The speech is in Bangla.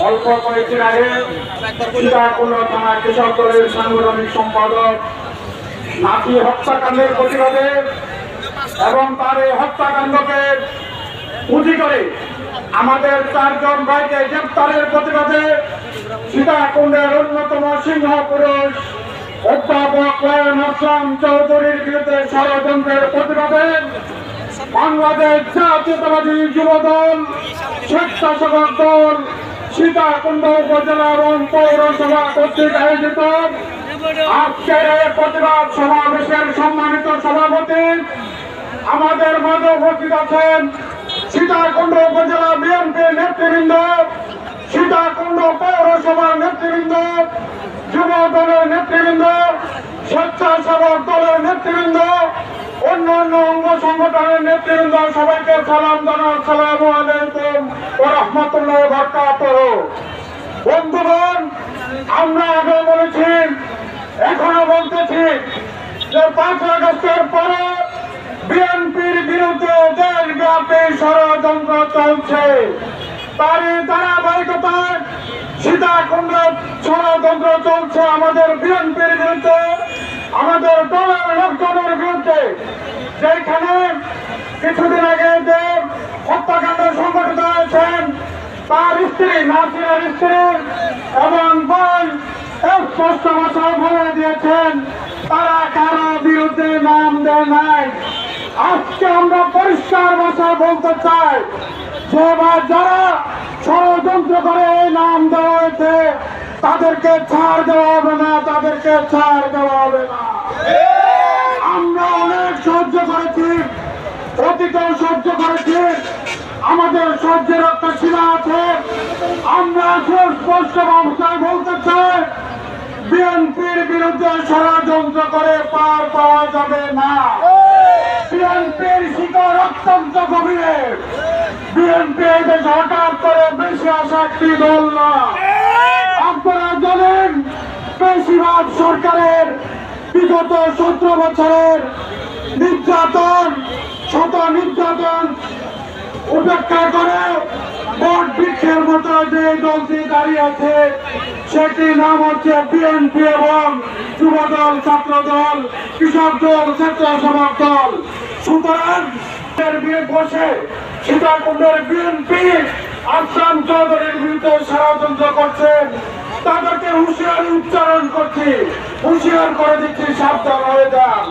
অল্প কয়েকদিন আগে সীতাকুণ্ড থানা কৃষক দলের সাংগঠনিক সম্পাদক নাতি হত্যাকাণ্ডের প্রতিবাদে এবং তার এই হত্যাকাণ্ডকে পুঁজি করে আমাদের 4 জন ভাইকে গ্রেপ্তারের প্রতিবাদে সীতাকুণ্ডের অন্যতম সিংহ পুরুষ অধ্যাপক ওয়ান আসলাম চৌধুরীর বিরুদ্ধে ষড়যন্ত্রের প্রতিবাদে বাংলাদেশ জাতীয়তাবাদী যুবদল স্বেচ্ছাসেবক দল সীতাকুণ্ড উপজেলা এবং পৌরসভা কর্তৃক আয়োজিত আজকের এই প্রতিবাদ সমাবেশের সম্মানিত সভাপতি আমাদের মাঝে উপস্থিত আছেন সীতাকুণ্ড উপজেলা বিএনপির নেতৃবৃন্দ, সীতাকুণ্ড পৌরসভার নেতৃবৃন্দ, যুব দলের নেতৃবৃন্দ, স্বেচ্ছাসেবক দলের নেতৃবৃন্দ, অন্যান্য অঙ্গ সংগঠনের নেতৃবৃন্দ, সবাইকে সালাম জানাই। আসসালামু আলাইকুম ওয়া রাহমাতুল্লাহি ওয়া বারাকাতুহু। বন্ধুগণ, আমরা আগে বলেছি, এখনো বলতেছি যে 5 আগস্টের পরে বিএনপির বিরুদ্ধে দেশব্যাপী ষড়যন্ত্র চলছে। তারই ধারাবাহিকতায় সীতাকুণ্ড ষড়যন্ত্র চলছে আমাদের বিএনপির বিরুদ্ধে, আমাদের দলের লোকজনের বিরুদ্ধে। যেখানে কিছুদিন আগে যে হত্যাকাণ্ড সংঘটিত হয়েছেন তার স্ত্রী নাসিরের স্ত্রী এবং ভাই স্পষ্ট ভাষায় বলে দিয়েছেন তারা কারো বিরুদ্ধে নাম দেয় নাই। আজকে আমরা পরিষ্কার ভাষায় বলতে চাই যে যারা ষড়যন্ত্র করে এই নাম দেওয়া হয়েছে তাদেরকে ছাড় দেওয়া হবে না, তাদেরকে ছাড় দেওয়া হবে না। আমরা অনেক সহ্য করেছি, অতীতেও সহ্য করেছি, আমাদের সহ্যের একটা সীমা আছে। আমরা সুস্পষ্ট ভাষায় বলতে চাই বিএনপির বিরুদ্ধে ষড়যন্ত্র করে পার পাওয়া যাবে না। বিএনপির শিকড় অত্যন্ত গভীরে। বিএনপি এই দেশে হঠাৎ করে বেশি আসা একটি দল না। আপনারা জানেন বেশিরভাগ সরকারের বিগত 17 বছরের নির্যাতন, শত নির্যাতন উপেক্ষা করে বট বৃক্ষের মতো যে দলটি দাঁড়িয়ে আছে সেটি নাম হচ্ছে বিএনপি এবং যুবদল, ছাত্র দল, কৃষক দল, স্বেচ্ছাসেবক দল। সুতরাং বসে সীতাকুণ্ডের বিএনপি আসলাম চৌধুরীর বিরুদ্ধে ষড়যন্ত্র করছেন, তাদেরকে হুঁশিয়ারি উচ্চারণ করছি, হুঁশিয়ার করে দিচ্ছি, সাবধান হয়ে যান।